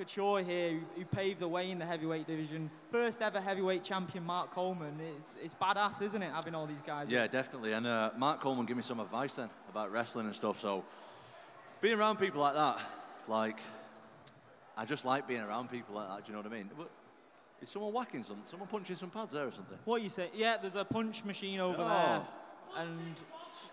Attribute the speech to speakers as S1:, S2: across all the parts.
S1: couture here who paved the way in the heavyweight division. First ever heavyweight champion, Mark Coleman. It's badass, isn't it, having all these guys?
S2: Yeah, definitely. And Mark Coleman gave me some advice then about wrestling and stuff. So being around people like that, like, I just like being around people like that. Do you know what I mean? Is someone whacking something? Someone punching some pads there or something?
S1: What you say? Yeah, there's a punch machine over there. And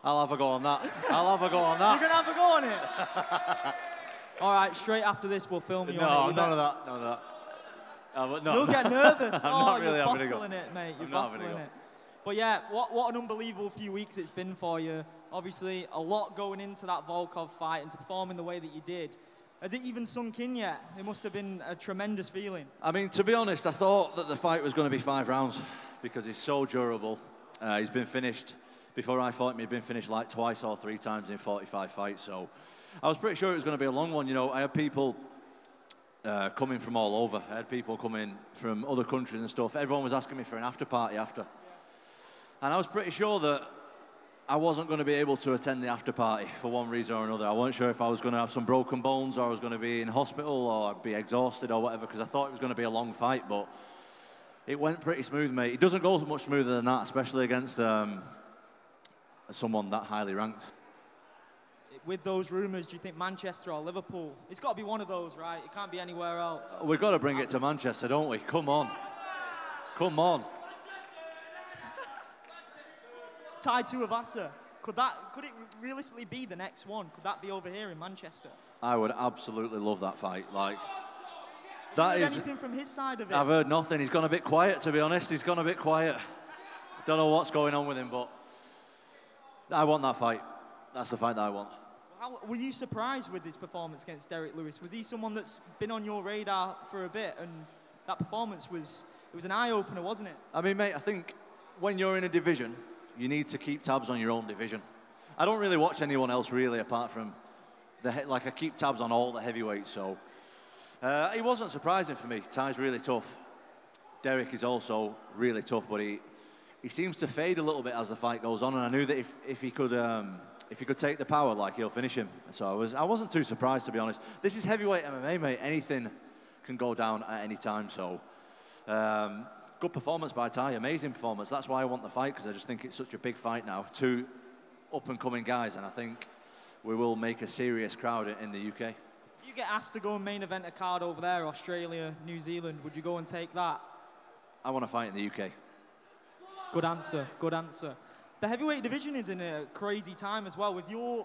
S2: I'll have a go on that. I'll have a go on that.
S1: You're going to have a go on it? All right, straight after this, we'll film you on it.
S2: None of that. None of that. No,
S1: You'll get nervous.
S2: I'm not really
S1: you're
S2: having a go.
S1: bottling it, mate. You're
S2: I'm not having
S1: bottling
S2: a go.
S1: it. But yeah, what an unbelievable few weeks it's been for you. Obviously, a lot going into that Volkov fight and to perform in the way that you did. Has it even sunk in yet? It must have been a tremendous feeling.
S2: I mean, to be honest, I thought that the fight was going to be 5 rounds because he's so durable. He's been finished, before I fought him, he'd been finished like twice or 3 times in 45 fights. So I was pretty sure it was going to be a long one. You know, I had people coming from all over. I had people coming from other countries and stuff. Everyone was asking me for an after party after. And I was pretty sure that I wasn't going to be able to attend the after party for one reason or another. I wasn't sure if I was going to have some broken bones or I was going to be in hospital or I'd be exhausted or whatever, because I thought it was going to be a long fight, but it went pretty smooth, mate. It doesn't go much smoother than that, especially against someone that highly ranked.
S1: With those rumours, do you think Manchester or Liverpool? It's got to be one of those, right? It can't be anywhere else.
S2: We've got to bring it to Manchester, don't we? Come on. Come on.
S1: Tai Tuivasa, could it realistically be the next one? Could that be over here in Manchester?
S2: I would absolutely love that fight. Like,
S1: Have you heard anything from his side of it?
S2: I've heard nothing. He's gone a bit quiet, to be honest. He's gone a bit quiet. Don't know what's going on with him, but I want that fight. That's the fight that I want.
S1: Were you surprised with his performance against Derek Lewis? Was he someone that's been on your radar for a bit, and that performance was an eye-opener, wasn't it?
S2: I mean, mate, I think when you're in a division, you need to keep tabs on your own division. I don't really watch anyone else really, apart from I keep tabs on all the heavyweights. So it wasn't surprising for me. Ty's really tough. Derek is also really tough, but he seems to fade a little bit as the fight goes on. And I knew that if he could take the power, like, he'll finish him. So I wasn't too surprised, to be honest. This is heavyweight MMA, mate. Anything can go down at any time. So. Good performance by Tai, amazing performance. That's why I want the fight, because I just think it's such a big fight now. 2 up-and-coming guys, and I think we will make a serious crowd in the UK.
S1: If you get asked to go and main event a card over there, Australia, New Zealand, would you go and take that?
S2: I want to fight in the UK.
S1: Good answer, good answer. The heavyweight division is in a crazy time as well. With your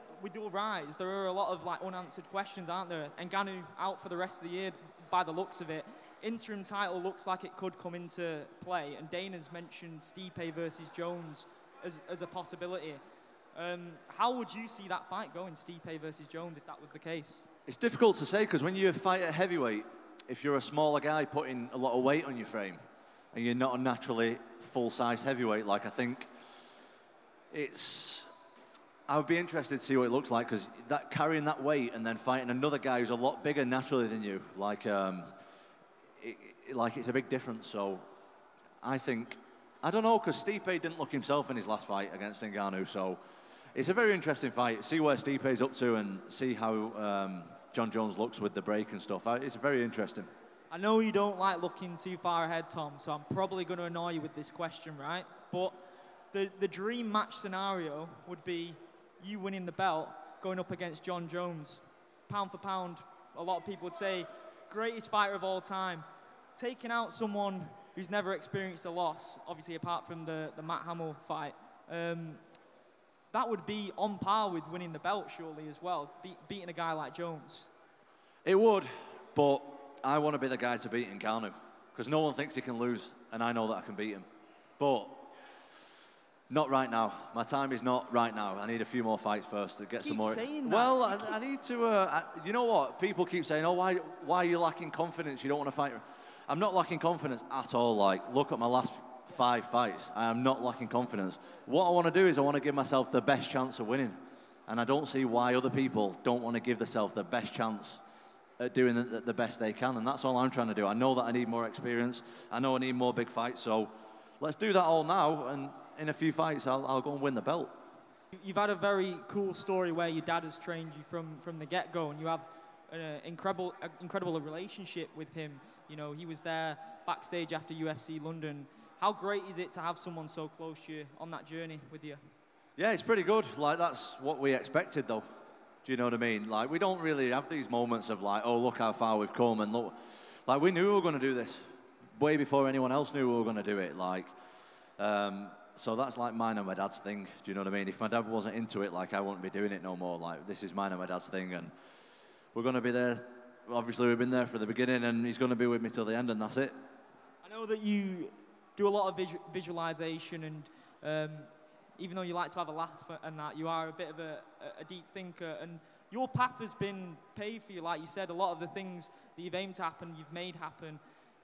S1: rise, there are a lot of unanswered questions, aren't there? Ngannou out for the rest of the year by the looks of it. Interim title looks like it could come into play, and Dana's mentioned Stipe versus Jones as a possibility. How would you see that fight going, Stipe versus Jones, if that was the case?
S2: It's difficult to say, because when you fight at heavyweight, if you're a smaller guy putting a lot of weight on your frame, and you're not a naturally full-size heavyweight, I think I would be interested to see what it looks like, because carrying that weight and then fighting another guy who's a lot bigger naturally than you, it's a big difference. So I don't know, because Stipe didn't look himself in his last fight against Ngannou. So it's a very interesting fight. See where Stipe's up to and see how John Jones looks with the break and stuff. It's very interesting.
S1: I know you don't like looking too far ahead, Tom, so I'm probably going to annoy you with this question, right? But the dream match scenario would be you winning the belt, going up against John Jones. Pound for pound, a lot of people would say, greatest fighter of all time. Taking out someone who's never experienced a loss, obviously apart from the Matt Hamill fight, that would be on par with winning the belt, surely, as well, beating a guy like Jones.
S2: It would, but I want to be the guy to beat Ngannou, because no one thinks he can lose, and I know that I can beat him. But not right now. My time is not right now. I need a few more fights first to get some more.
S1: Saying that.
S2: Well, I need to. You know what? People keep saying, "Oh, why are you lacking confidence? You don't want to fight." I'm not lacking confidence at all. Look at my last 5 fights. I am not lacking confidence. What I want to do is I want to give myself the best chance of winning, and I don't see why other people don't want to give themselves the best chance at doing the best they can, and that's all I'm trying to do. I know that I need more experience. I know I need more big fights. So let's do that all now, and in a few fights, I'll go and win the belt.
S1: You've had a very cool story where your dad has trained you from the get-go, and you have an incredible relationship with him. You know, he was there backstage after UFC London. How great is it to have someone so close to you on that journey with you?
S2: Yeah, it's pretty good. Like, that's what we expected, though. Do you know what I mean? Like, we don't really have these moments of like, oh, look how far we've come, and look, like, we knew we were going to do this way before anyone else knew we were going to do it. Like, so that's like mine and my dad's thing. Do you know what I mean? If my dad wasn't into it, like, I wouldn't be doing it no more. Like, this is mine and my dad's thing, and we're going to be there. Obviously, we've been there for the beginning, and he's going to be with me till the end, and that's it.
S1: I know that you do a lot of visualization, and even though you like to have a laugh and that, you are a bit of a deep thinker, and your path has been paved for you. Like you said, a lot of the things that you've aimed to happen, you've made happen.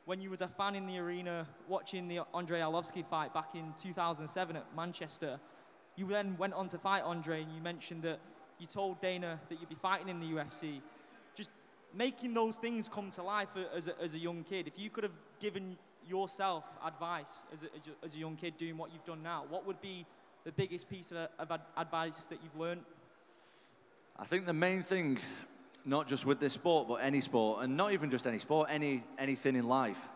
S1: When you was a fan in the arena watching the Andrei Arlovski fight back in 2007 at Manchester, you then went on to fight Andrei, and you mentioned that you told Dana that you'd be fighting in the UFC. Just making those things come to life as a young kid. If you could have given yourself advice as a young kid doing what you've done now, what would be the biggest piece of advice that you've learned?
S2: I think the main thing, not just with this sport, but any sport, and not even just any sport, anything in life,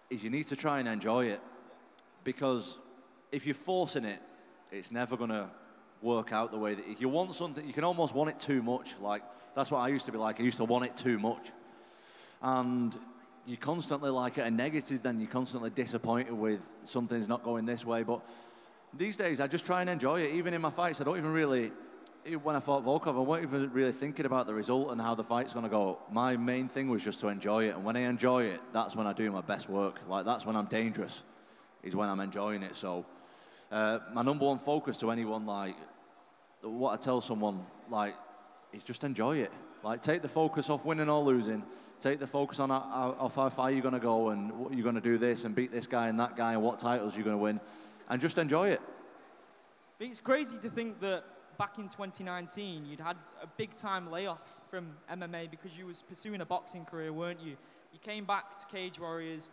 S2: is you need to try and enjoy it. Because if you're forcing it, it's never going to work out the way that if you want something, you can almost want it too much. Like, that's what I used to be like. I used to want it too much. And you constantly like at a negative, then you're constantly disappointed with something's not going this way. But these days, I just try and enjoy it. Even in my fights, I don't even really, when I fought Volkov, I wasn't even really thinking about the result and how the fight's going to go. My main thing was just to enjoy it. And when I enjoy it, that's when I do my best work. Like, that's when I'm dangerous, is when I'm enjoying it. So my number one focus to anyone, like, what I tell someone, like, is just enjoy it. Like, take the focus off winning or losing. Take the focus on how far you're going to go and what you're going to do this and beat this guy and that guy and what titles you're going to win. And just enjoy it.
S1: It's crazy to think that back in 2019, you'd had a big-time layoff from MMA because you was pursuing a boxing career, weren't you? You came back to Cage Warriors,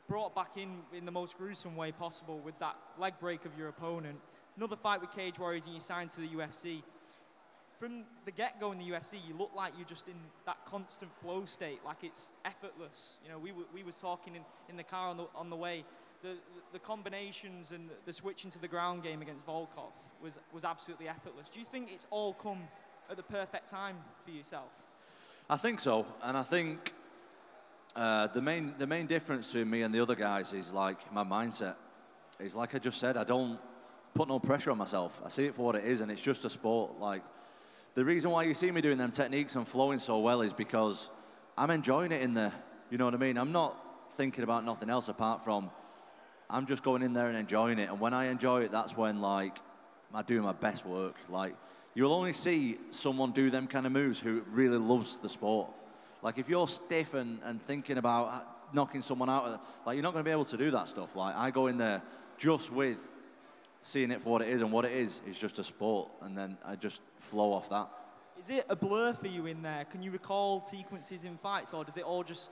S1: brought back in the most gruesome way possible with that leg break of your opponent. Another fight with Cage Warriors, and you signed to the UFC. From the get-go in the UFC, you look like you're just in that constant flow state, like it's effortless. You know, we was talking in the car on the way. The combinations and the switch into the ground game against Volkov was absolutely effortless. Do you think it's all come at the perfect time for yourself?
S2: I think so, and I think the main difference between me and the other guys is like my mindset. It's like I just said, I don't put no pressure on myself. I see it for what it is, and it's just a sport. Like, the reason why you see me doing them techniques and flowing so well is because I'm enjoying it in there. You know what I mean? I'm not thinking about nothing else apart from I'm just going in there and enjoying it. And when I enjoy it, that's when, like, I do my best work. Like, you'll only see someone do them kind of moves who really loves the sport. Like, if you're stiff and thinking about knocking someone out, like, you're not going to be able to do that stuff. Like, I go in there just with seeing it for what it is, and what it is just a sport, and then I just flow off that.
S1: Is it a blur for you in there? Can you recall sequences in fights, or does it all just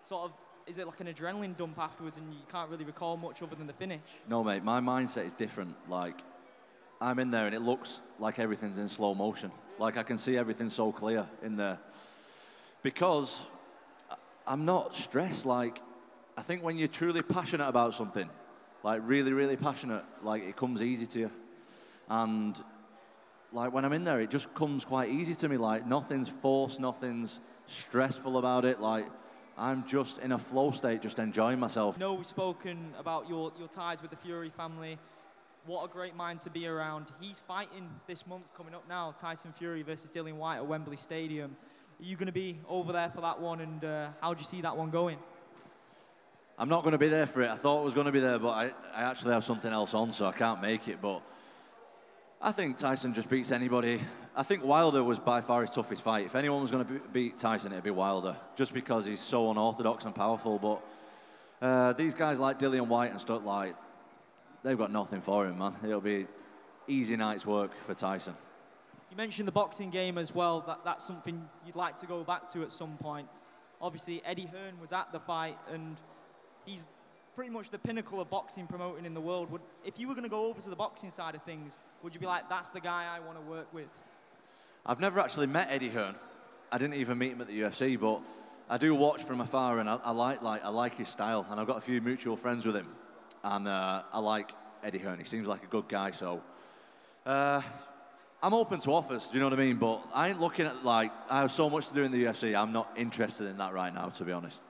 S1: sort of, is it like an adrenaline dump afterwards and you can't really recall much other than the finish?
S2: No, mate, my mindset is different. Like, I'm in there and it looks like everything's in slow motion. Like, I can see everything so clear in there. Because I'm not stressed. Like, I think when you're truly passionate about something, like really, really passionate, like, it comes easy to you. And like, when I'm in there, it just comes quite easy to me. Like, nothing's forced, nothing's stressful about it. Like, I'm just in a flow state, just enjoying myself.
S1: I know we've spoken about your ties with the Fury family. What a great mind to be around. He's fighting this month coming up now, Tyson Fury versus Dillian Whyte at Wembley Stadium. Are you going to be over there for that one, and how do you see that one going?
S2: I'm not going to be there for it. I thought I was going to be there, but I actually have something else on, so I can't make it. But I think Tyson just beats anybody. I think Wilder was by far his toughest fight. If anyone was going to beat Tyson, it'd be Wilder, just because he's so unorthodox and powerful. But these guys like Dillian Whyte and stuff, like, they've got nothing for him, man. It'll be easy night's work for Tyson.
S1: You mentioned the boxing game as well. That's something you'd like to go back to at some point. Obviously, Eddie Hearn was at the fight, and he's pretty much the pinnacle of boxing promoting in the world. If you were going to go over to the boxing side of things, would you be like, that's the guy I want to work with?
S2: I've never actually met Eddie Hearn. I didn't even meet him at the UFC, but I do watch from afar, and I like his style, and I've got a few mutual friends with him, and I like Eddie Hearn. He seems like a good guy, so I'm open to offers. Do you know what I mean? But I ain't looking at I have so much to do in the UFC. I'm not interested in that right now, to be honest.